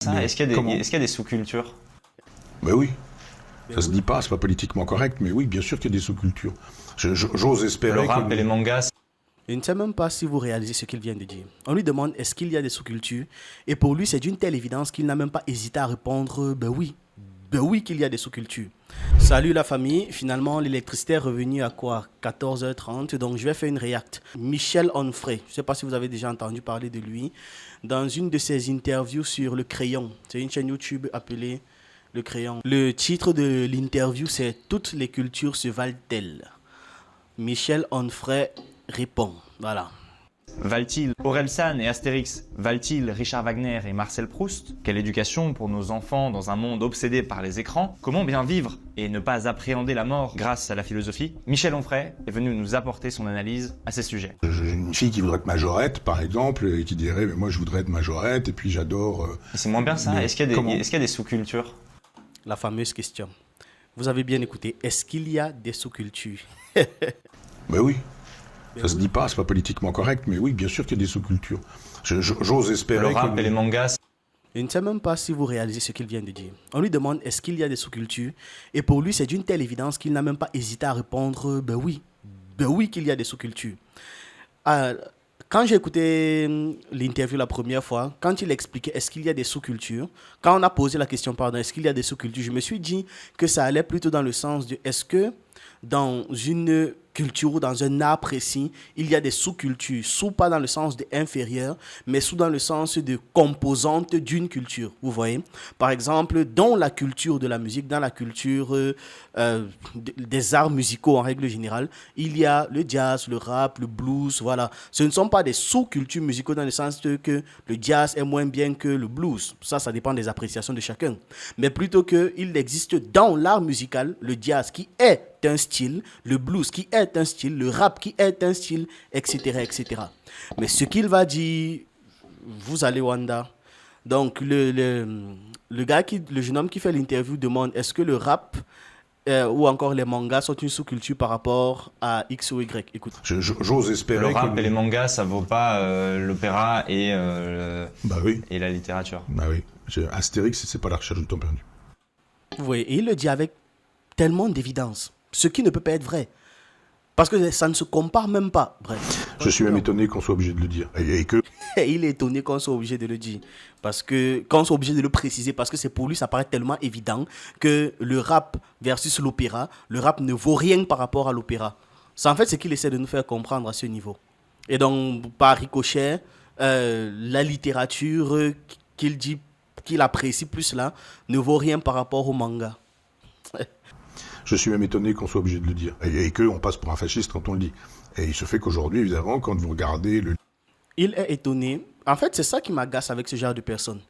Est-ce qu'il y a des sous-cultures? Ben oui, ça se dit pas, c'est pas politiquement correct, mais oui, bien sûr qu'il y a des sous-cultures. J'ose Le espérer rap et les mangas, Je ne sais même pas si vous réalisez ce qu'il vient de dire. On lui demande est-ce qu'il y a des sous-cultures et pour lui c'est d'une telle évidence qu'il n'a même pas hésité à répondre ben oui qu'il y a des sous-cultures. Salut la famille, finalement l'électricité est revenue à quoi 14h30, donc je vais faire une réacte. Michel Onfray, je ne sais pas si vous avez déjà entendu parler de lui, dans une de ses interviews sur Le Crayon. C'est une chaîne YouTube appelée Le Crayon. Le titre de l'interview c'est Toutes les cultures se valent-elles? Michel Onfray répond. Voilà. valent-ils Orelsan et Astérix? Valent-ils Richard Wagner et Marcel Proust? Quelle éducation pour nos enfants dans un monde obsédé par les écrans? Comment bien vivre et ne pas appréhender la mort grâce à la philosophie? Michel Onfray est venu nous apporter son analyse à ces sujets. J'ai une fille qui voudrait être majorette, par exemple, et qui dirait mais moi je voudrais être majorette, et puis j'adore... Mais c'est moins bien ça. Est-ce qu'il y a des sous-cultures? La fameuse question. Vous avez bien écouté. Est-ce qu'il y a des sous-cultures? Ben oui, ça se dit pas, c'est pas politiquement correct, mais oui, bien sûr qu'il y a des sous-cultures. J'ose espérer... Le rap et les mangas, Je ne sais même pas si vous réalisez ce qu'il vient de dire. On lui demande est-ce qu'il y a des sous-cultures et pour lui c'est d'une telle évidence qu'il n'a même pas hésité à répondre ben oui qu'il y a des sous-cultures. Quand j'ai écouté l'interview la première fois, quand il expliquait est-ce qu'il y a des sous-cultures, quand on a posé la question pardon, est-ce qu'il y a des sous-cultures, je me suis dit que ça allait plutôt dans le sens de est-ce que dans une culture ou dans un art précis, il y a des sous-cultures, sous pas dans le sens de inférieur, mais sous dans le sens de composante d'une culture, vous voyez. Par exemple, dans la culture de la musique, dans la culture des arts musicaux en règle générale, il y a le jazz, le rap, le blues, voilà. Ce ne sont pas des sous-cultures musicaux dans le sens que le jazz est moins bien que le blues. Ça dépend des appréciations de chacun. Mais plutôt qu'il existe dans l'art musical, le jazz qui est un style, le blues qui est un style, le rap qui est un style, etc., etc. Mais ce qu'il va dire, vous allez Wanda. Donc le jeune homme qui fait l'interview demande est-ce que le rap ou encore les mangas sont une sous-culture par rapport à X ou Y. Écoute. J'ose espérer... le rap et les mangas, ça vaut pas l'opéra et Bah oui, et la littérature. bah oui. Astérix, c'est pas la recherche du temps perdu. Vous voyez, et il le dit avec tellement d'évidence, ce qui ne peut pas être vrai. Parce que ça ne se compare même pas. Bref. Je suis même étonné qu'on soit obligé de le dire. Et que... Il est étonné qu'on soit obligé de le dire. Parce que, qu'on soit obligé de le préciser, parce que c'est pour lui, ça paraît tellement évident que le rap versus l'opéra, le rap ne vaut rien par rapport à l'opéra. C'est en fait ce qu'il essaie de nous faire comprendre à ce niveau. Et donc, par ricochet, la littérature qu'il dit qu'il apprécie plus là ne vaut rien par rapport au manga. Je suis même étonné qu'on soit obligé de le dire. Et qu'on passe pour un fasciste quand on le dit. Et il se fait qu'aujourd'hui, évidemment, quand vous regardez le... Il est étonné. En fait, c'est ça qui m'agace avec ce genre de personnes.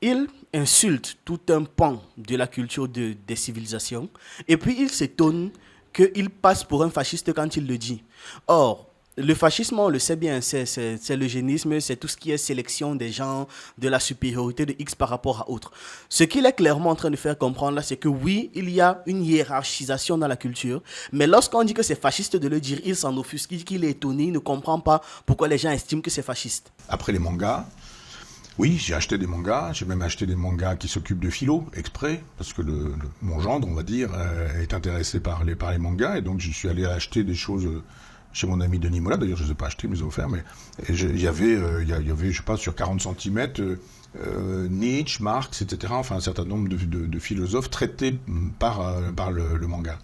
Il insulte tout un pan de la culture des civilisations et puis il s'étonne qu'il passe pour un fasciste quand il le dit. Or, le fascisme, on le sait bien, c'est l'eugénisme, c'est tout ce qui est sélection des gens, de la supériorité de X par rapport à autre. Ce qu'il est clairement en train de faire comprendre là, c'est que oui, il y a une hiérarchisation dans la culture, mais lorsqu'on dit que c'est fasciste de le dire, il s'en offusque, qu'il est étonné, il ne comprend pas pourquoi les gens estiment que c'est fasciste. Après les mangas, oui, j'ai acheté des mangas, j'ai même acheté des mangas qui s'occupent de philo, exprès, parce que mon gendre, on va dire, est intéressé par les mangas, et donc je suis allé acheter des choses... chez mon ami Denis Mola, d'ailleurs je ne les ai pas achetés, mais je les ai offerts, mais il y avait, je sais pas, sur 40 cm, Nietzsche, Marx, etc., enfin un certain nombre de philosophes traités par le manga.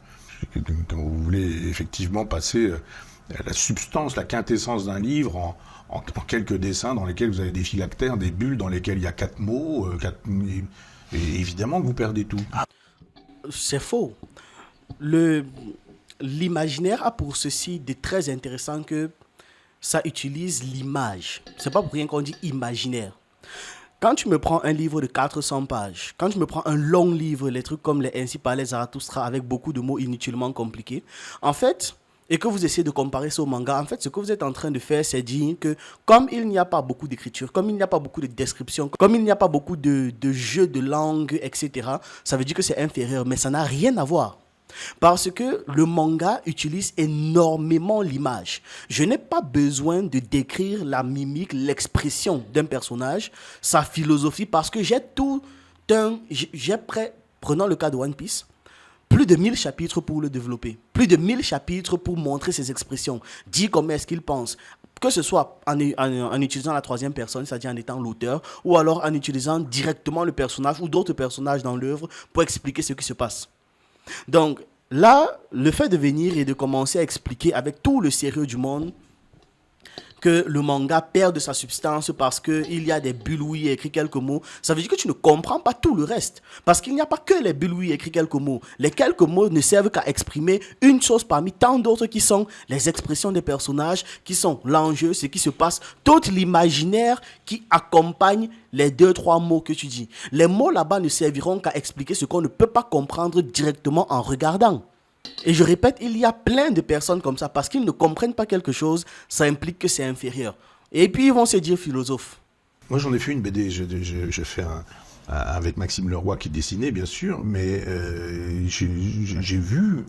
Quand vous voulez effectivement passer la substance, la quintessence d'un livre en quelques dessins dans lesquels vous avez des phylactères, des bulles dans lesquelles il y a 4 mots, et évidemment que vous perdez tout. C'est faux. L'imaginaire a pour ceci de très intéressant que ça utilise l'image. C'est pas pour rien qu'on dit imaginaire. Quand tu me prends un livre de 400 pages, quand tu me prends un long livre, les trucs comme les Ainsi parlait Zarathustra avec beaucoup de mots inutilement compliqués, en fait, et que vous essayez de comparer ça au manga, en fait, ce que vous êtes en train de faire, c'est dire que comme il n'y a pas beaucoup d'écriture, comme il n'y a pas beaucoup de description, comme il n'y a pas beaucoup de jeux de langue, etc., ça veut dire que c'est inférieur, mais ça n'a rien à voir. Parce que le manga utilise énormément l'image. Je n'ai pas besoin de décrire la mimique, l'expression d'un personnage, sa philosophie, parce que prenons le cas de One Piece, plus de 1000 chapitres pour le développer, plus de 1000 chapitres pour montrer ses expressions, dire comment est-ce qu'il pense, que ce soit en utilisant la troisième personne, c'est-à-dire en étant l'auteur, ou alors en utilisant directement le personnage ou d'autres personnages dans l'œuvre pour expliquer ce qui se passe. Donc là, le fait de venir et de commencer à expliquer avec tout le sérieux du monde que le manga perd de sa substance parce qu'il y a des bulles où il y a écrit quelques mots, ça veut dire que tu ne comprends pas tout le reste. Parce qu'il n'y a pas que les bulles où il y a écrit quelques mots. Les quelques mots ne servent qu'à exprimer une chose parmi tant d'autres qui sont les expressions des personnages, qui sont l'enjeu, ce qui se passe, tout l'imaginaire qui accompagne les 2-3 mots que tu dis. Les mots là-bas ne serviront qu'à expliquer ce qu'on ne peut pas comprendre directement en regardant. Et je répète, il y a plein de personnes comme ça, parce qu'ils ne comprennent pas quelque chose, ça implique que c'est inférieur. Et puis ils vont se dire philosophes. Moi j'en ai fait une BD, j'ai fait avec Maxime Leroy qui dessinait bien sûr, mais j'ai vu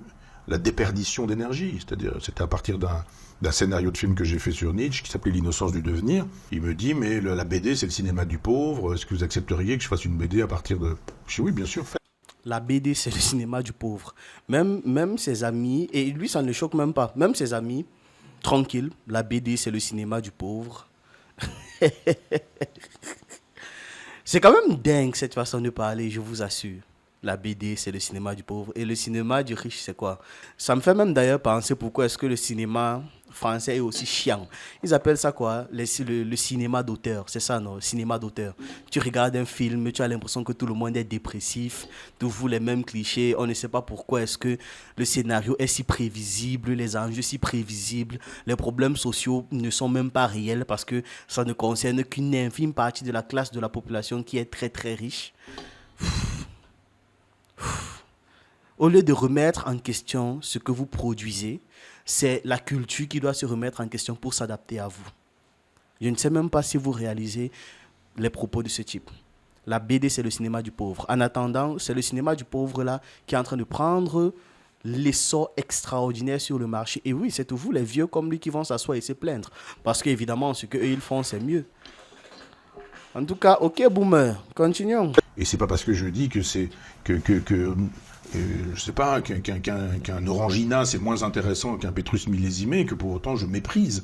la déperdition d'énergie, c'est-à-dire c'était à partir d'un scénario de film que j'ai fait sur Nietzsche qui s'appelait L'innocence du devenir. Il me dit mais la BD c'est le cinéma du pauvre, est-ce que vous accepteriez que je fasse une BD à partir de... Je dis oui bien sûr, faites. La BD, c'est le cinéma du pauvre. Même ses amis, et lui, ça ne le choque même pas, même ses amis, tranquille, la BD, c'est le cinéma du pauvre. C'est quand même dingue, cette façon de parler, je vous assure. La BD, c'est le cinéma du pauvre. Et le cinéma du riche, c'est quoi? Ça me fait même d'ailleurs penser pourquoi est-ce que le cinéma français est aussi chiant. Ils appellent ça quoi? Le cinéma d'auteur. C'est ça, non? Le cinéma d'auteur. Tu regardes un film, tu as l'impression que tout le monde est dépressif, toujours les mêmes clichés. On ne sait pas pourquoi est-ce que le scénario est si prévisible, les enjeux si prévisibles, les problèmes sociaux ne sont même pas réels parce que ça ne concerne qu'une infime partie de la classe de la population qui est très très riche. Au lieu de remettre en question ce que vous produisez, c'est la culture qui doit se remettre en question pour s'adapter à vous. Je ne sais même pas si vous réalisez les propos de ce type. La BD, c'est le cinéma du pauvre. En attendant, c'est le cinéma du pauvre là qui est en train de prendre l'essor extraordinaire sur le marché. Et oui, c'est toujours les vieux comme lui qui vont s'asseoir et se plaindre. Parce qu'évidemment, ce qu'eux ils font, c'est mieux. En tout cas, ok, boomer, continuons. Et c'est pas parce que je dis que c'est je sais pas, qu'un Orangina c'est moins intéressant qu'un Pétrus millésimé que pour autant je méprise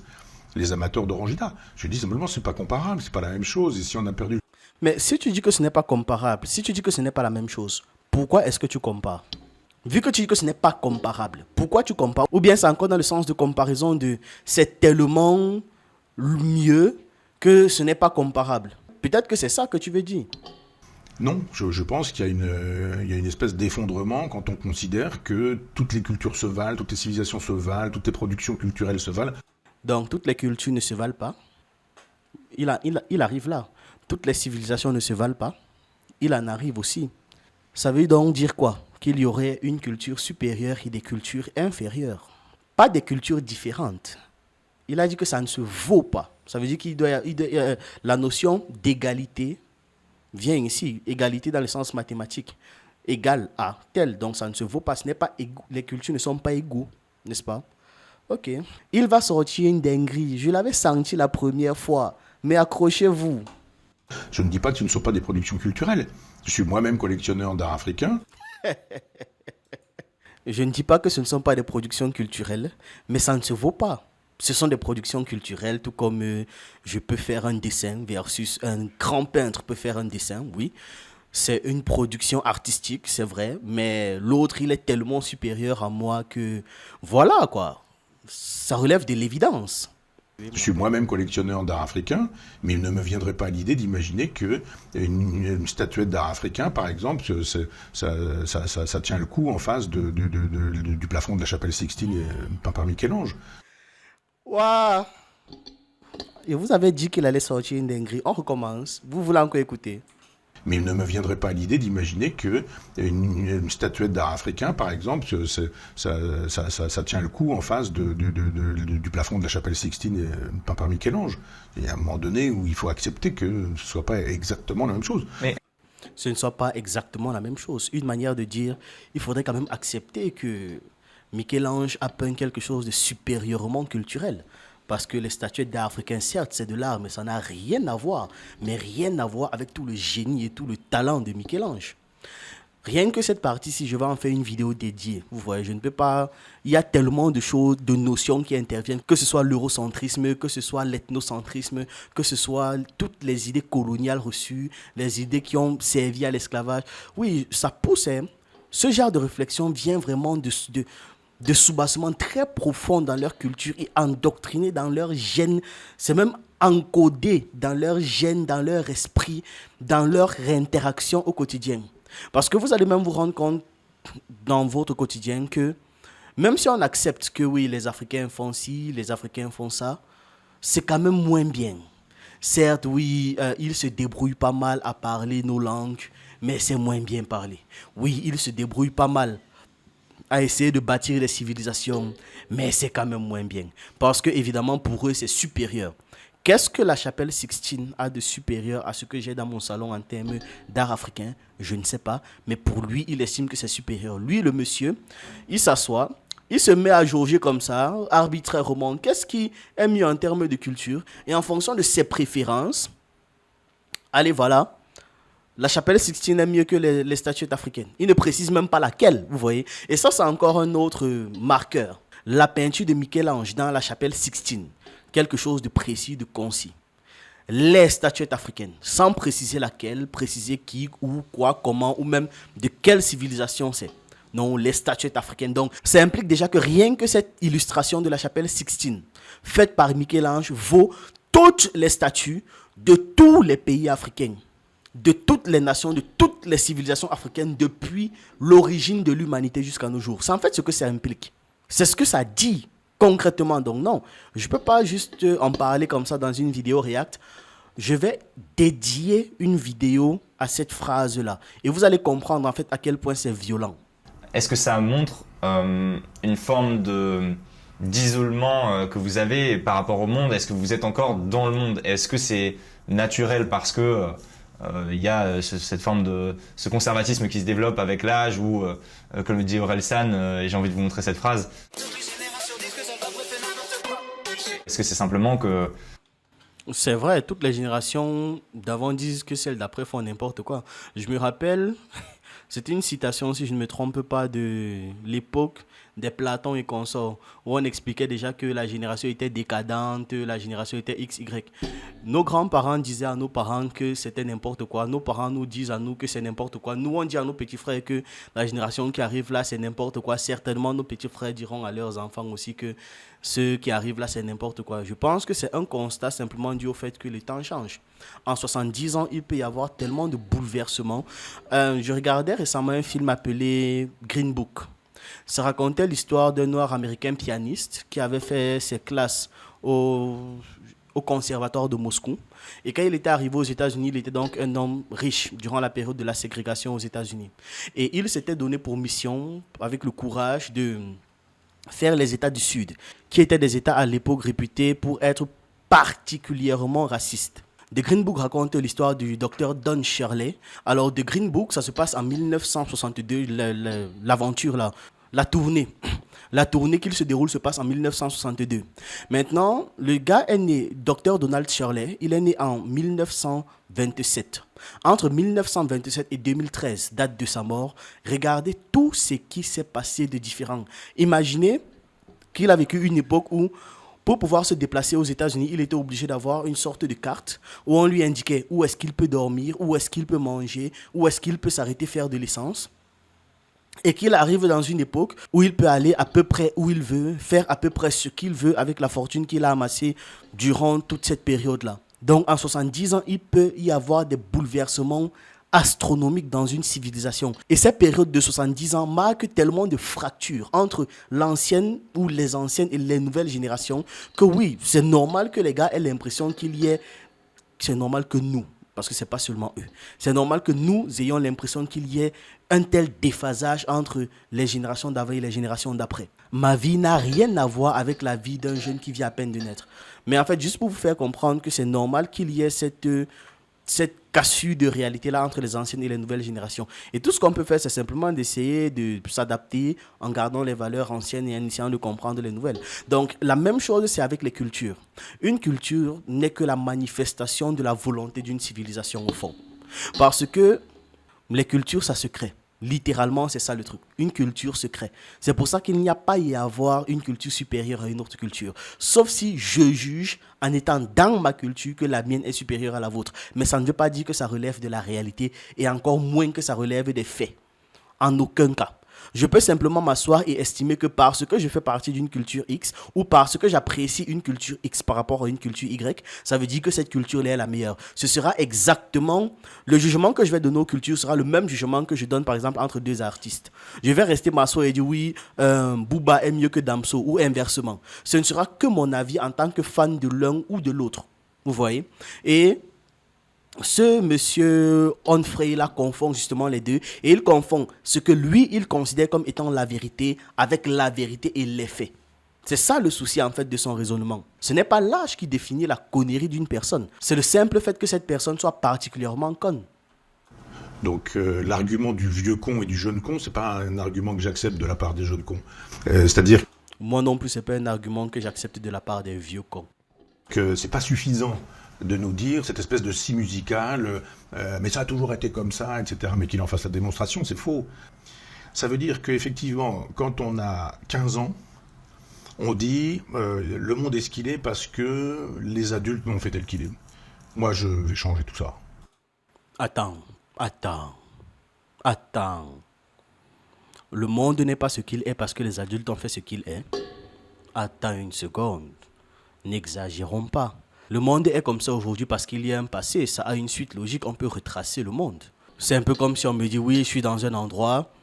les amateurs d'Orangina. Je dis simplement c'est pas comparable, c'est pas la même chose. Et si on a perdu... Mais si tu dis que ce n'est pas comparable, si tu dis que ce n'est pas la même chose, pourquoi est-ce que tu compares? Vu que tu dis que ce n'est pas comparable, pourquoi tu compares? Ou bien c'est encore dans le sens de comparaison de c'est tellement mieux que ce n'est pas comparable. Peut-être que c'est ça que tu veux dire. Non, je pense qu'il y a une espèce d'effondrement quand on considère que toutes les cultures se valent, toutes les civilisations se valent, toutes les productions culturelles se valent. Donc toutes les cultures ne se valent pas. Il arrive là. Toutes les civilisations ne se valent pas. Il en arrive aussi. Ça veut donc dire quoi? Qu'il y aurait une culture supérieure et des cultures inférieures. Pas des cultures différentes. Il a dit que ça ne se vaut pas. Ça veut dire qu'il doit la notion d'égalité vient ici. Égalité dans le sens mathématique. Égal à tel. Donc ça ne se vaut pas. Ce n'est pas égaux. Les cultures ne sont pas égaux. N'est-ce pas? Ok. Il va sortir une dinguerie. Je l'avais senti la première fois. Mais accrochez-vous. Je ne dis pas que ce ne sont pas des productions culturelles. Je suis moi-même collectionneur d'art africain. Je ne dis pas que ce ne sont pas des productions culturelles, mais ça ne se vaut pas. Ce sont des productions culturelles, tout comme je peux faire un dessin versus un grand peintre peut faire un dessin, oui. C'est une production artistique, c'est vrai, mais l'autre, il est tellement supérieur à moi que voilà, quoi. Ça relève de l'évidence. Je suis moi-même collectionneur d'art africain, mais il ne me viendrait pas à l'idée d'imaginer que une statuette d'art africain, par exemple, ça tient le coup en face du plafond de la chapelle Sixtine peint par Michel-Ange. Waouh! Et vous avez dit qu'il allait sortir une dinguerie. On recommence. Vous voulez encore écouter? Mais il ne me viendrait pas à l'idée d'imaginer que une statuette d'art africain, par exemple, ça tient le coup en face du plafond de la chapelle Sixtine peint par Michel-Ange. Il y a un moment donné où il faut accepter que ce ne soit pas exactement la même chose. Mais ce ne soit pas exactement la même chose. Une manière de dire, il faudrait quand même accepter que Michel-Ange a peint quelque chose de supérieurement culturel. Parce que les statuettes d'art africain, certes, c'est de l'art, mais ça n'a rien à voir. Mais rien à voir avec tout le génie et tout le talent de Michel-Ange. Rien que cette partie-ci, je vais en faire une vidéo dédiée. Vous voyez, je ne peux pas... Il y a tellement de choses, de notions qui interviennent, que ce soit l'eurocentrisme, que ce soit l'ethnocentrisme, que ce soit toutes les idées coloniales reçues, les idées qui ont servi à l'esclavage. Oui, ça pousse. Hein. Ce genre de réflexion vient vraiment de sous-bassements très profonds dans leur culture et endoctrinés dans leur gène. C'est même encodé dans leur gène, dans leur esprit, dans leur réinteraction au quotidien. Parce que vous allez même vous rendre compte dans votre quotidien que même si on accepte que oui, les Africains font ci, les Africains font ça, c'est quand même moins bien. Certes, oui, ils se débrouillent pas mal à parler nos langues, mais c'est moins bien parlé. Oui, ils se débrouillent pas mal à essayer de bâtir des civilisations, mais c'est quand même moins bien. Parce que, évidemment, pour eux, c'est supérieur. Qu'est-ce que la chapelle Sixtine a de supérieur à ce que j'ai dans mon salon en termes d'art africain? Je ne sais pas, mais pour lui, il estime que c'est supérieur. Lui, le monsieur, il s'assoit, il se met à jauger comme ça, arbitrairement, qu'est-ce qui est mieux en termes de culture? Et en fonction de ses préférences, allez, voilà, la chapelle Sixtine est mieux que les statuettes africaines. Il ne précise même pas laquelle, vous voyez. Et ça, c'est encore un autre marqueur. La peinture de Michel-Ange dans la chapelle Sixtine. Quelque chose de précis, de concis. Les statuettes africaines, sans préciser laquelle, préciser qui, où, quoi, comment, ou même de quelle civilisation c'est. Non, les statuettes africaines. Donc, ça implique déjà que rien que cette illustration de la chapelle Sixtine, faite par Michel-Ange, vaut toutes les statues de tous les pays africains, de toutes les nations, de toutes les civilisations africaines depuis l'origine de l'humanité jusqu'à nos jours. C'est en fait ce que ça implique. C'est ce que ça dit. Concrètement, donc non, je ne peux pas juste en parler comme ça dans une vidéo React. Je vais dédier une vidéo à cette phrase-là. Et vous allez comprendre en fait à quel point c'est violent. Est-ce que ça montre une forme d'isolement que vous avez par rapport au monde? Est-ce que vous êtes encore dans le monde? Est-ce que c'est naturel parce que il y a cette forme de ce conservatisme qui se développe avec l'âge ou, comme le dit Orelsan, et j'ai envie de vous montrer cette phrase. Est-ce que c'est simplement que... C'est vrai, toutes les générations d'avant disent que celles d'après font n'importe quoi. Je me rappelle, c'était une citation, si je ne me trompe pas, de l'époque des Platon et consorts, où on expliquait déjà que la génération était décadente, la génération était XY. Nos grands-parents disaient à nos parents que c'était n'importe quoi. Nos parents nous disent à nous que c'est n'importe quoi. Nous, on dit à nos petits frères que la génération qui arrive là, c'est n'importe quoi. Certainement, nos petits frères diront à leurs enfants aussi que ceux qui arrivent là, c'est n'importe quoi. Je pense que c'est un constat simplement dû au fait que le temps change. En 70 ans, il peut y avoir tellement de bouleversements. Je regardais récemment un film appelé Green Book. Ça racontait l'histoire d'un noir américain pianiste qui avait fait ses classes au conservatoire de Moscou. Et quand il était arrivé aux États-Unis, il était donc un homme riche durant la période de la ségrégation aux États-Unis. Et il s'était donné pour mission, avec le courage, de faire les États du Sud, qui étaient des États à l'époque réputés pour être particulièrement racistes. The Green Book raconte l'histoire du docteur Don Shirley. Alors, The Green Book, ça se passe en 1962, l'aventure là, la tournée. La tournée qui se déroule se passe en 1962. Maintenant, le gars est né, Dr Donald Shirley, il est né en 1927. Entre 1927 et 2013, date de sa mort, regardez tout ce qui s'est passé de différent. Imaginez qu'il a vécu une époque où, pour pouvoir se déplacer aux États-Unis, il était obligé d'avoir une sorte de carte où on lui indiquait où est-ce qu'il peut dormir, où est-ce qu'il peut manger, où est-ce qu'il peut s'arrêter faire de l'essence. Et qu'il arrive dans une époque où il peut aller à peu près où il veut, faire à peu près ce qu'il veut avec la fortune qu'il a amassée durant toute cette période-là. Donc en 70 ans, il peut y avoir des bouleversements astronomiques dans une civilisation. Et cette période de 70 ans marque tellement de fractures entre l'ancienne ou les anciennes et les nouvelles générations que oui, c'est normal que les gars aient l'impression qu'il y ait... C'est normal que nous, parce que ce n'est pas seulement eux, c'est normal que nous ayons l'impression qu'il y ait un tel déphasage entre les générations d'avant et les générations d'après. Ma vie n'a rien à voir avec la vie d'un jeune qui vient à peine de naître. Mais en fait, juste pour vous faire comprendre que c'est normal qu'il y ait cette cassure de réalité là entre les anciennes et les nouvelles générations. Et tout ce qu'on peut faire, c'est simplement d'essayer de s'adapter en gardant les valeurs anciennes et en essayant de comprendre les nouvelles. Donc, la même chose, c'est avec les cultures. Une culture n'est que la manifestation de la volonté d'une civilisation au fond. Parce que les cultures, ça se crée. Littéralement, c'est ça le truc. Une culture se crée. C'est pour ça qu'il n'y a pas à y avoir une culture supérieure à une autre culture. Sauf si je juge, en étant dans ma culture, que la mienne est supérieure à la vôtre. Mais ça ne veut pas dire que ça relève de la réalité et encore moins que ça relève des faits. En aucun cas. Je peux simplement m'asseoir et estimer que parce que je fais partie d'une culture X ou parce que j'apprécie une culture X par rapport à une culture Y, ça veut dire que cette culture-là est la meilleure. Ce sera exactement, le jugement que je vais donner aux cultures sera le même jugement que je donne par exemple entre deux artistes. Je vais rester m'asseoir et dire oui, Booba est mieux que Damso ou inversement. Ce ne sera que mon avis en tant que fan de l'un ou de l'autre. Vous voyez? Et ce monsieur Onfray là confond justement les deux et il confond ce que lui il considère comme étant la vérité avec la vérité et les faits. C'est ça le souci en fait de son raisonnement. Ce n'est pas l'âge qui définit la connerie d'une personne, c'est le simple fait que cette personne soit particulièrement conne. Donc l'argument du vieux con et du jeune con, c'est pas un argument que j'accepte de la part des jeunes cons. C'est-à-dire moi non plus, c'est pas un argument que j'accepte de la part des vieux cons. Que c'est pas suffisant de nous dire cette espèce de scie musicale, mais ça a toujours été comme ça, etc. Mais qu'il en fasse la démonstration, c'est faux. Ça veut dire qu'effectivement, quand on a 15 ans, on dit le monde est ce qu'il est parce que les adultes l'ont fait tel qu'il est. Moi, je vais changer tout ça. Attends. Le monde n'est pas ce qu'il est parce que les adultes ont fait ce qu'il est. Attends une seconde. N'exagérons pas. Le monde est comme ça aujourd'hui parce qu'il y a un passé. Ça a une suite logique, on peut retracer le monde. C'est un peu comme si on me dit, oui, je suis dans un endroit,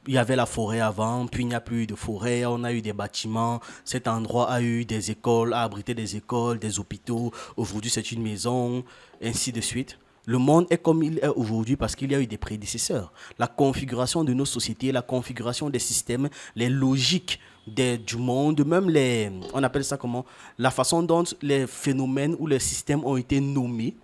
il y avait la forêt avant, puis il n'y a plus de forêt, on a eu des bâtiments, cet endroit a eu des écoles, a abrité des écoles, des hôpitaux, aujourd'hui c'est une maison, ainsi de suite. Le monde est comme il est aujourd'hui parce qu'il y a eu des prédécesseurs. La configuration de nos sociétés, la configuration des systèmes, les logiques du monde, même on appelle ça comment, la façon dont les phénomènes ou les systèmes ont été nommés,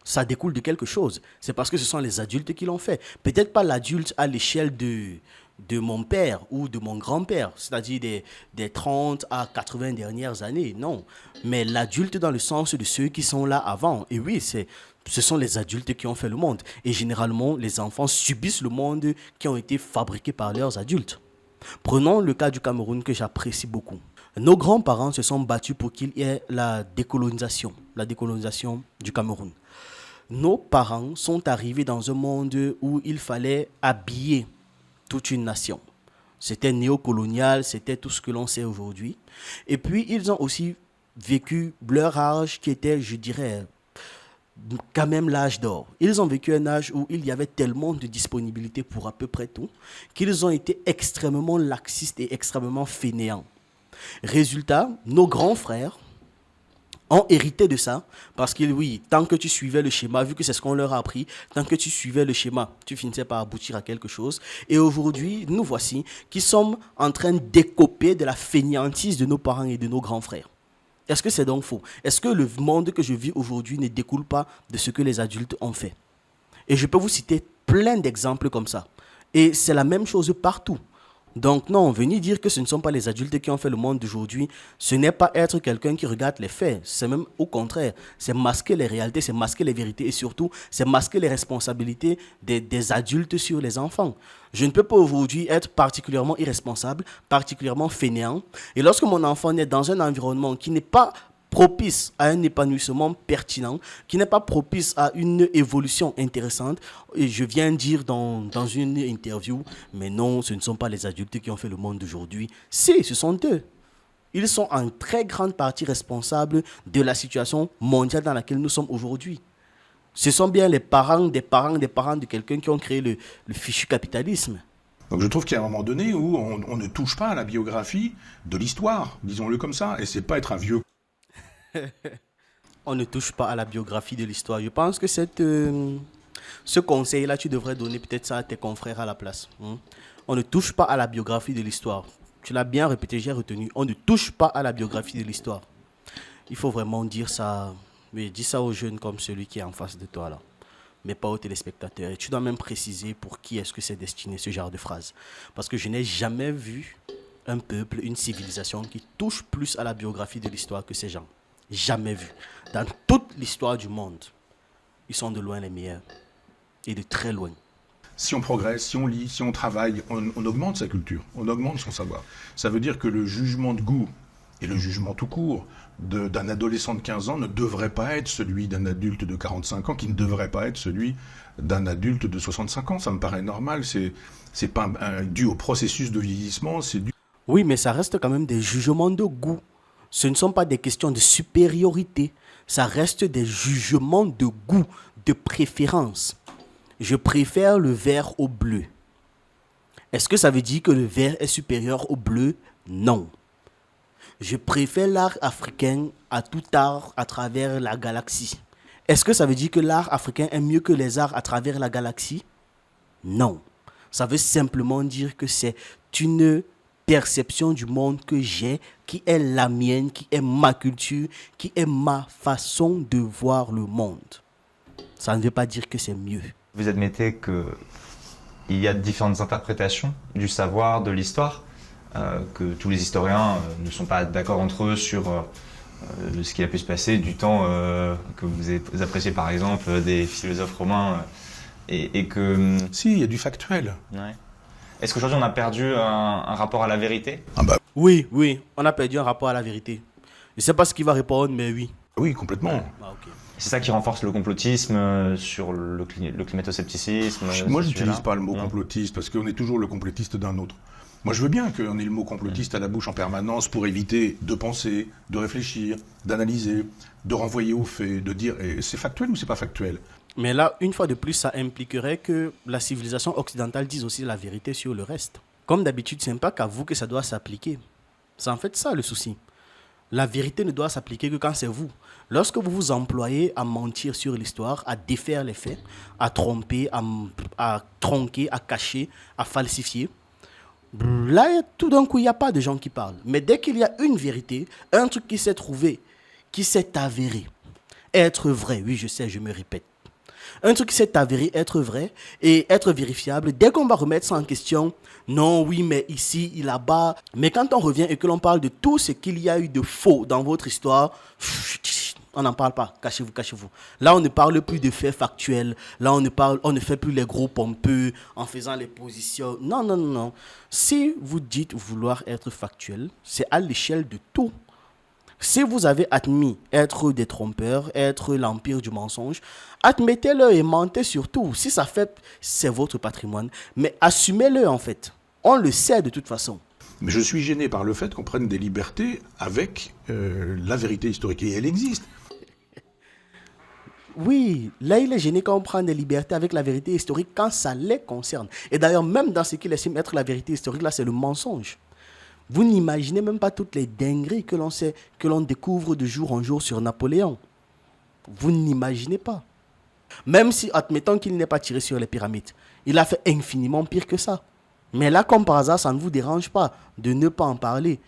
ça découle de quelque chose. C'est parce que ce sont les adultes qui l'ont fait. Peut-être pas l'adulte à l'échelle de mon père ou de mon grand-père, c'est-à-dire des 30 à 80 dernières années, non. Mais l'adulte dans le sens de ceux qui sont là avant. Et oui, ce sont les adultes qui ont fait le monde. Et généralement, les enfants subissent le monde qui ont été fabriqués par leurs adultes. Prenons le cas du Cameroun que j'apprécie beaucoup. Nos grands-parents se sont battus pour qu'il y ait la décolonisation du Cameroun. Nos parents sont arrivés dans un monde où il fallait habiller toute une nation. C'était néocolonial, c'était tout ce que l'on sait aujourd'hui. Et puis, ils ont aussi vécu leur âge qui était, je dirais, quand même l'âge d'or. Ils ont vécu un âge où il y avait tellement de disponibilité pour à peu près tout qu'ils ont été extrêmement laxistes et extrêmement fainéants. Résultat, nos grands frères ont hérité de ça parce que oui, tant que tu suivais le schéma, vu que c'est ce qu'on leur a appris, tant que tu suivais le schéma, tu finissais par aboutir à quelque chose. Et aujourd'hui, nous voici qui sommes en train d'écoper de la fainéantise de nos parents et de nos grands frères. Est-ce que c'est donc faux? Est-ce que le monde que je vis aujourd'hui ne découle pas de ce que les adultes ont fait? Et je peux vous citer plein d'exemples comme ça. Et c'est la même chose partout. Donc non, venir dire que ce ne sont pas les adultes qui ont fait le monde d'aujourd'hui, ce n'est pas être quelqu'un qui regarde les faits. C'est même au contraire. C'est masquer les réalités, c'est masquer les vérités et surtout, c'est masquer les responsabilités des adultes sur les enfants. Je ne peux pas aujourd'hui être particulièrement irresponsable, particulièrement fainéant. Et lorsque mon enfant naît dans un environnement qui n'est pas propice à un épanouissement pertinent, qui n'est pas propice à une évolution intéressante. Et je viens dire dans une interview, mais non, ce ne sont pas les adultes qui ont fait le monde d'aujourd'hui. Si, ce sont eux. Ils sont en très grande partie responsables de la situation mondiale dans laquelle nous sommes aujourd'hui. Ce sont bien les parents des parents des parents de quelqu'un qui ont créé le fichu capitalisme. Donc je trouve qu'il y a un moment donné où on ne touche pas à la biographie de l'histoire, disons-le comme ça, et c'est pas être un vieux. On ne touche pas à la biographie de l'histoire. Je pense que ce conseil-là, tu devrais donner peut-être ça à tes confrères à la place. On ne touche pas à la biographie de l'histoire. Tu l'as bien répété, j'ai retenu. On ne touche pas à la biographie de l'histoire. Il faut vraiment dire ça. Mais dis ça aux jeunes comme celui qui est en face de toi là. mais pas aux téléspectateurs. Et tu dois même préciser pour qui est-ce que c'est destiné ce genre de phrase. Parce que je n'ai jamais vu un peuple, une civilisation qui touche plus à la biographie de l'histoire que ces gens. Jamais vu. Dans toute l'histoire du monde, ils sont de loin les meilleurs. Et de très loin. Si on progresse, si on lit, si on travaille, on augmente sa culture, on augmente son savoir. Ça veut dire que le jugement de goût et le jugement tout court d'un adolescent de 15 ans ne devrait pas être celui d'un adulte de 45 ans, qui ne devrait pas être celui d'un adulte de 65 ans. Ça me paraît normal, c'est pas dû au processus de vieillissement, c'est dû... Oui, mais ça reste quand même des jugements de goût. Ce ne sont pas des questions de supériorité. Ça reste des jugements de goût, de préférence. Je préfère le vert au bleu. Est-ce que ça veut dire que le vert est supérieur au bleu? Non. Je préfère l'art africain à tout art à travers la galaxie. Est-ce que ça veut dire que l'art africain est mieux que les arts à travers la galaxie? Non. Ça veut simplement dire que c'est une perception du monde que j'ai, qui est la mienne, qui est ma culture, qui est ma façon de voir le monde. Ça ne veut pas dire que c'est mieux. Vous admettez qu'il y a différentes interprétations du savoir, de l'histoire, que tous les historiens ne sont pas d'accord entre eux sur ce qui a pu se passer du temps que vous appréciez par exemple des philosophes romains et que... Si, il y a du factuel. Ouais. Est-ce qu'aujourd'hui on a perdu un rapport à la vérité? Ah bah Oui, on a perdu un rapport à la vérité. Je ne sais pas ce qu'il va répondre, mais oui. oui, complètement. Ah, ok. C'est ça qui renforce le complotisme sur le climato-scepticisme? Moi, je ce n'utilise sujet-là? pas le mot Non. complotiste, parce qu'on est toujours le complotiste d'un autre. Moi, je veux bien qu'on ait le mot complotiste à la bouche en permanence pour éviter de penser, de réfléchir, d'analyser, de renvoyer aux faits, de dire c'est factuel ou c'est pas factuel. Mais là, une fois de plus, ça impliquerait que la civilisation occidentale dise aussi la vérité sur le reste. Comme d'habitude, ce n'est pas qu'à vous que ça doit s'appliquer. C'est en fait ça le souci. La vérité ne doit s'appliquer que quand c'est vous. Lorsque vous vous employez à mentir sur l'histoire, à défaire les faits, à tromper, à tronquer, à cacher, à falsifier, là, tout d'un coup, il n'y a pas de gens qui parlent. Mais dès qu'il y a une vérité, un truc qui s'est trouvé, qui s'est avéré, être vrai, oui, je sais, je me répète. Un truc qui s'est avéré être vrai et être vérifiable, dès qu'on va remettre ça en question, non, oui, mais ici, là-bas. Mais quand on revient et que l'on parle de tout ce qu'il y a eu de faux dans votre histoire, on n'en parle pas. Cachez-vous, cachez-vous. Là, on ne parle plus de faits factuels. Là, on ne fait plus les gros pompeux en faisant les positions. Non, non, non, non. Si vous dites vouloir être factuel, c'est à l'échelle de tout. Si vous avez admis être des trompeurs, être l'empire du mensonge, admettez-le et mentez surtout. Si ça fait, c'est votre patrimoine. Mais assumez-le en fait. On le sait de toute façon. Mais je suis gêné par le fait qu'on prenne des libertés avec la vérité historique. Et elle existe. Oui, là il est gêné quand on prend des libertés avec la vérité historique quand ça les concerne. Et d'ailleurs, même dans ce qu'il estime être la vérité historique, là c'est le mensonge. Vous n'imaginez même pas toutes les dingueries que l'on sait, que l'on découvre de jour en jour sur Napoléon. Vous n'imaginez pas. Même si, admettons qu'il n'ait pas tiré sur les pyramides, il a fait infiniment pire que ça. Mais là, comme par hasard, ça ne vous dérange pas de ne pas en parler.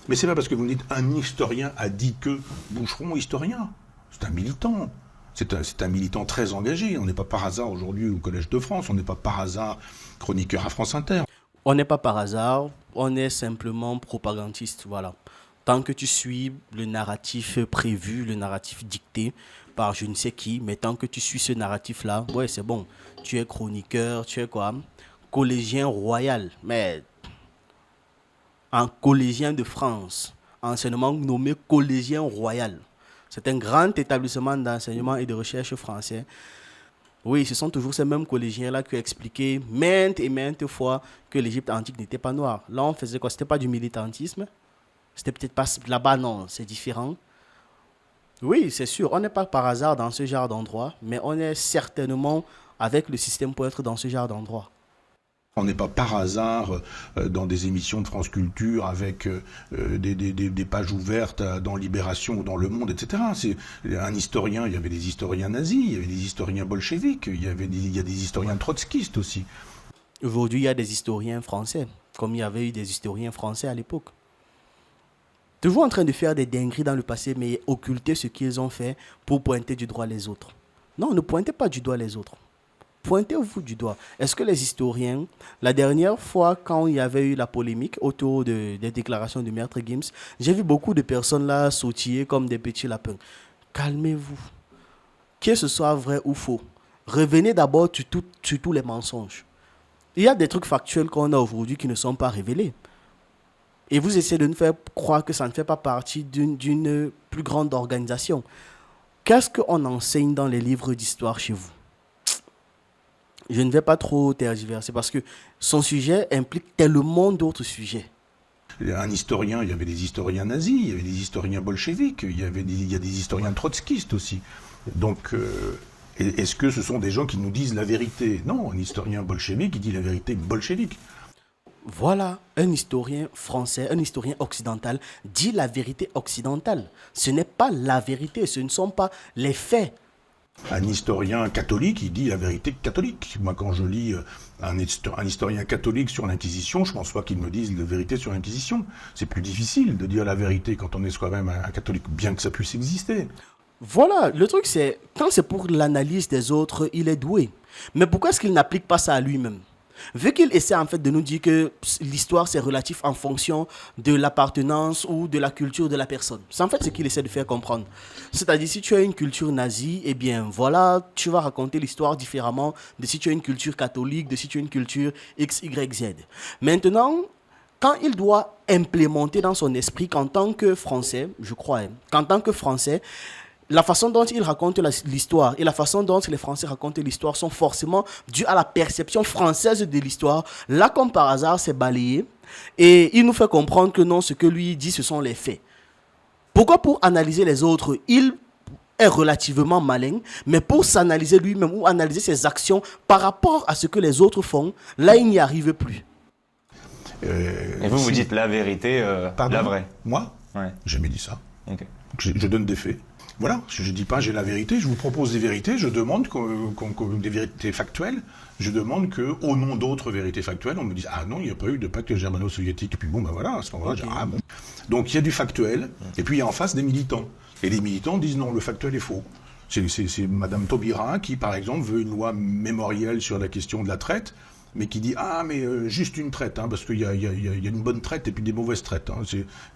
Mais c'est pas parce que vous me dites un historien a dit que Boucheron historien. C'est un militant. C'est un militant très engagé. On n'est pas par hasard aujourd'hui au Collège de France. On n'est pas par hasard chroniqueur à France Inter. On n'est pas par hasard, on est simplement propagandiste, voilà. Tant que tu suis le narratif prévu, le narratif dicté par je ne sais qui, mais tant que tu suis ce narratif-là, ouais, c'est bon. Tu es chroniqueur, tu es quoi? Collégien royal, mais un collégien de France, anciennement nommé collégien royal. C'est un grand établissement d'enseignement et de recherche français. Oui, ce sont toujours ces mêmes collégiens-là qui ont expliqué maintes et maintes fois que l'Égypte antique n'était pas noire. Là, on faisait quoi? C'était pas du militantisme? C'était peut-être pas... Là-bas, non, c'est différent. Oui, c'est sûr, on n'est pas par hasard dans ce genre d'endroit, mais on est certainement avec le système pour être dans ce genre d'endroit. On n'est pas par hasard dans des émissions de France Culture avec des pages ouvertes dans Libération ou dans Le Monde, etc. C'est un historien, il y avait des historiens nazis, il y avait des historiens bolcheviques, il y a des historiens trotskistes aussi. Aujourd'hui, il y a des historiens français, comme il y avait eu des historiens français à l'époque. Toujours en train de faire des dingueries dans le passé, mais occulter ce qu'ils ont fait pour pointer du doigt les autres. Non, ne pointez pas du doigt les autres. Pointez-vous du doigt. Est-ce que les historiens, la dernière fois quand il y avait eu la polémique autour des déclarations de Maître Gims, j'ai vu beaucoup de personnes là sautiller comme des petits lapins. Calmez-vous. Que ce soit vrai ou faux, revenez d'abord sur tous les mensonges. Il y a des trucs factuels qu'on a aujourd'hui qui ne sont pas révélés. Et vous essayez de nous faire croire que ça ne fait pas partie d'une plus grande organisation. Qu'est-ce qu'on enseigne dans les livres d'histoire chez vous? Je ne vais pas trop tergiverser parce que son sujet implique tellement d'autres sujets. Un historien, il y avait des historiens nazis, il y avait des historiens bolcheviques, il y a des historiens trotskistes aussi. Donc, est-ce que ce sont des gens qui nous disent la vérité? Non, un historien bolchevique, il dit la vérité bolchevique. Voilà, un historien français, un historien occidental dit la vérité occidentale. Ce n'est pas la vérité, ce ne sont pas les faits. Un historien catholique, il dit la vérité catholique. Moi, quand je lis un historien catholique sur l'Inquisition, je ne pense pas qu'il me dise la vérité sur l'Inquisition. C'est plus difficile de dire la vérité quand on est soi-même un catholique, bien que ça puisse exister. Voilà, le truc c'est, quand c'est pour l'analyse des autres, il est doué. Mais pourquoi est-ce qu'il n'applique pas ça à lui-même? Vu qu'il essaie en fait de nous dire que l'histoire c'est relatif en fonction de l'appartenance ou de la culture de la personne. C'est en fait ce qu'il essaie de faire comprendre. C'est-à-dire si tu as une culture nazie, eh bien voilà, tu vas raconter l'histoire différemment de si tu as une culture catholique, de si tu as une culture X, Y, Z. Maintenant, quand il doit implémenter dans son esprit qu'en tant que Français, je crois, qu'en tant que Français, la façon dont il raconte l'histoire et la façon dont les Français racontent l'histoire sont forcément dues à la perception française de l'histoire. Là, comme par hasard, c'est balayé. Et il nous fait comprendre que non, ce que lui dit, ce sont les faits. Pourquoi pour analyser les autres, il est relativement malin, mais pour s'analyser lui-même ou analyser ses actions par rapport à ce que les autres font, là, il n'y arrive plus. Et vous dites la vérité, la vraie. Moi, Ouais. j'ai jamais dit ça. Okay. Je donne des faits. Voilà, je ne dis pas j'ai la vérité, je vous propose des vérités, je demande des vérités factuelles, je demande qu'au nom d'autres vérités factuelles, on me dise ah non, il n'y a pas eu de pacte germano-soviétique, et puis bon, ben voilà, à ce moment-là, okay. Ah bon. Donc il y a du factuel, et puis il y a en face des militants. Et les militants disent non, le factuel est faux. C'est Madame Taubira qui, par exemple, veut une loi mémorielle sur la question de la traite, mais qui dit ah mais juste une traite, hein, parce qu'il y a une bonne traite et puis des mauvaises traites. Hein,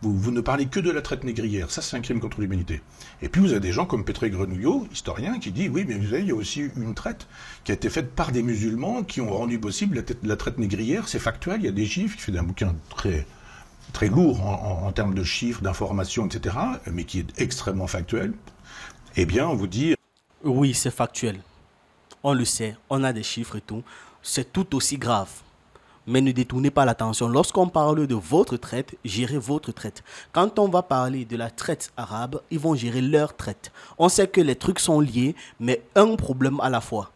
vous ne parlez que de la traite négrière, ça c'est un crime contre l'humanité. Et puis vous avez des gens comme Petré Grenouillot, historien, qui dit oui mais vous savez il y a aussi une traite qui a été faite par des musulmans qui ont rendu possible la traite négrière, c'est factuel, il y a des chiffres, il fait un bouquin très lourd en termes de chiffres, d'informations, etc., mais qui est extrêmement factuel. Eh bien on vous dit oui c'est factuel, on le sait, on a des chiffres et tout. C'est tout aussi grave. Mais ne détournez pas l'attention. Lorsqu'on parle de votre traite, gérez votre traite. Quand on va parler de la traite arabe, ils vont gérer leur traite. On sait que les trucs sont liés, mais un problème à la fois.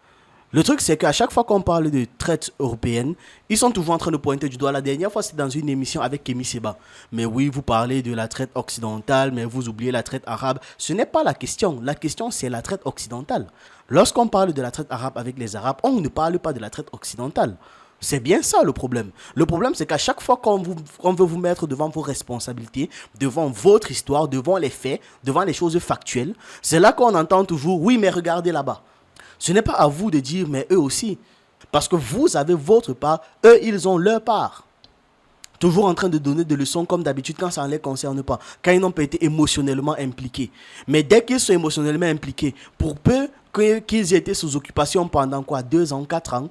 Le truc, c'est qu'à chaque fois qu'on parle de traite européenne, ils sont toujours en train de pointer du doigt. La dernière fois, c'est dans une émission avec Kémy Seba. Mais oui, vous parlez de la traite occidentale, mais vous oubliez la traite arabe. Ce n'est pas la question. La question, c'est la traite occidentale. Lorsqu'on parle de la traite arabe avec les Arabes, on ne parle pas de la traite occidentale. C'est bien ça le problème. Le problème, c'est qu'à chaque fois qu'on veut vous mettre devant vos responsabilités, devant votre histoire, devant les faits, devant les choses factuelles, c'est là qu'on entend toujours « oui, mais regardez là-bas ». Ce n'est pas à vous de dire, mais eux aussi. Parce que vous avez votre part, eux, ils ont leur part. Toujours en train de donner des leçons comme d'habitude quand ça ne les concerne pas. Quand ils n'ont pas été émotionnellement impliqués. Mais dès qu'ils sont émotionnellement impliqués, pour peu qu'ils aient été sous occupation pendant 2 ans, 4 ans,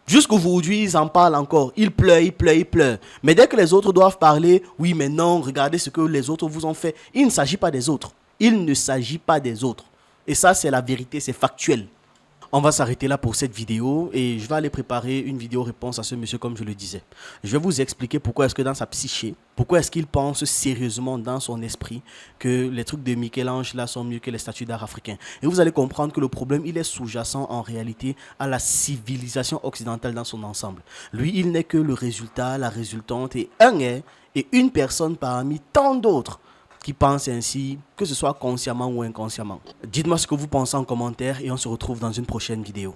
jusqu'aujourd'hui, ils en parlent encore. Ils pleurent. Mais dès que les autres doivent parler, oui, mais non, regardez ce que les autres vous ont fait. Il ne s'agit pas des autres. Il ne s'agit pas des autres. Et ça, c'est la vérité, c'est factuel. On va s'arrêter là pour cette vidéo et je vais aller préparer une vidéo réponse à ce monsieur comme je le disais. Je vais vous expliquer pourquoi est-ce que dans sa psyché, pourquoi est-ce qu'il pense sérieusement dans son esprit que les trucs de Michel-Ange là sont mieux que les statues d'art africains. Et vous allez comprendre que le problème il est sous-jacent en réalité à la civilisation occidentale dans son ensemble. Lui il n'est que le résultat, la résultante et une personne parmi tant d'autres qui pensent ainsi, que ce soit consciemment ou inconsciemment. Dites-moi ce que vous pensez en commentaire et on se retrouve dans une prochaine vidéo.